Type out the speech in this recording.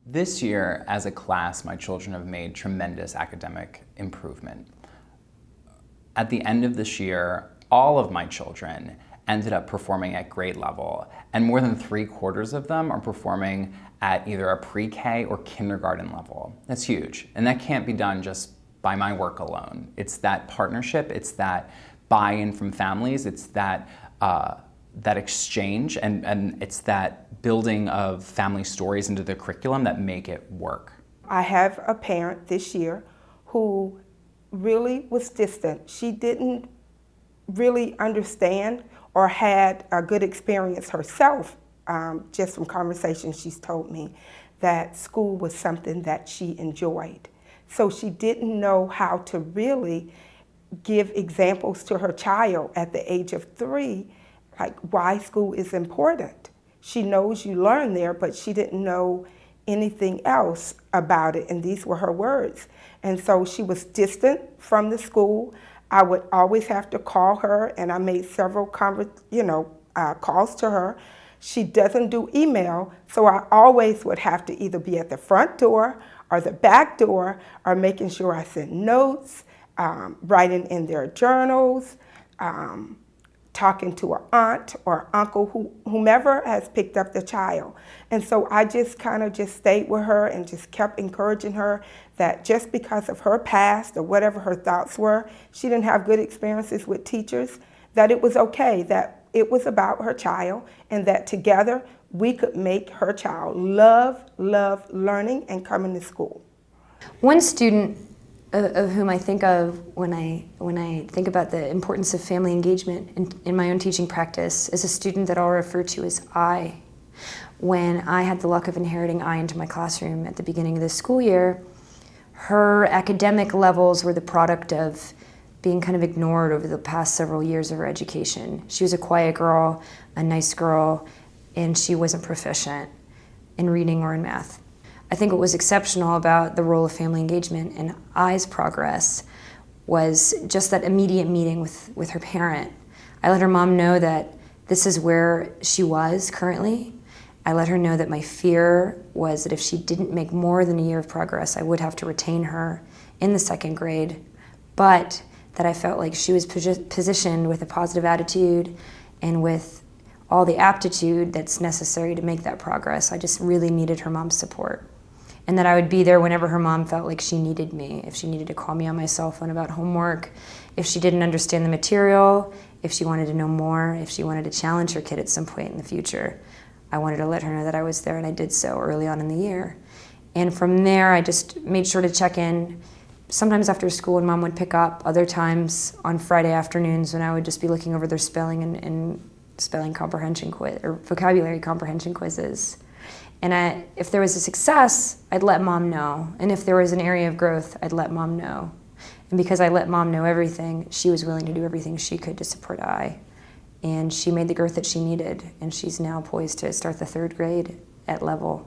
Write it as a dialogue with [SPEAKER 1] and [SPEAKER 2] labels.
[SPEAKER 1] This year, as a class, my children have made tremendous academic improvement. At the end of this year, all of my children ended up performing at grade level, and more than 3/4 of them are performing at either a pre-K or kindergarten level. That's huge, and that can't be done just by my work alone. It's that partnership, it's that buy-in from families, it's that that exchange, and it's that building of family stories into the curriculum that make it work.
[SPEAKER 2] I have a parent this year who really was distant. She didn't really understand or had a good experience herself, just from conversations she's told me, that school was something that she enjoyed. So she didn't know how to really give examples to her child at the age of 3, like why school is important. She knows you learn there, but she didn't know anything else about it, and these were her words. And so she was distant from the school. I would always have to call her, and I made several calls to her. She doesn't do email, so I always would have to either be at the front door or the back door, or making sure I sent notes, writing in their journals, talking to an aunt or uncle, whomever has picked up the child. And so I just kind of just stayed with her and just kept encouraging her that just because of her past or whatever her thoughts were, she didn't have good experiences with teachers, that it was okay, that it was about her child, and that together we could make her child love learning and coming to school.
[SPEAKER 3] One student of whom I think of when I think about the importance of family engagement in my own teaching practice is a student that I'll refer to as I. When I had the luck of inheriting I into my classroom at the beginning of the school year, her academic levels were the product of being kind of ignored over the past several years of her education. She was a quiet girl, a nice girl, and she wasn't proficient in reading or in math. I think what was exceptional about the role of family engagement in I's progress was just that immediate meeting with her parent. I let her mom know that this is where she was currently. I let her know that my fear was that if she didn't make more than a year of progress, I would have to retain her in the 2nd grade, but that I felt like she was positioned with a positive attitude and with all the aptitude that's necessary to make that progress. I just really needed her mom's support. And that I would be there whenever her mom felt like she needed me, if she needed to call me on my cell phone about homework, if she didn't understand the material, if she wanted to know more, if she wanted to challenge her kid at some point in the future. I wanted to let her know that I was there, and I did so early on in the year. And from there, I just made sure to check in, sometimes after school when Mom would pick up, other times on Friday afternoons when I would just be looking over their spelling and spelling comprehension quiz, or vocabulary comprehension quizzes. And if there was a success, I'd let Mom know. And if there was an area of growth, I'd let Mom know. And because I let Mom know everything, she was willing to do everything she could to support I. And she made the growth that she needed, and she's now poised to start the 3rd grade at level.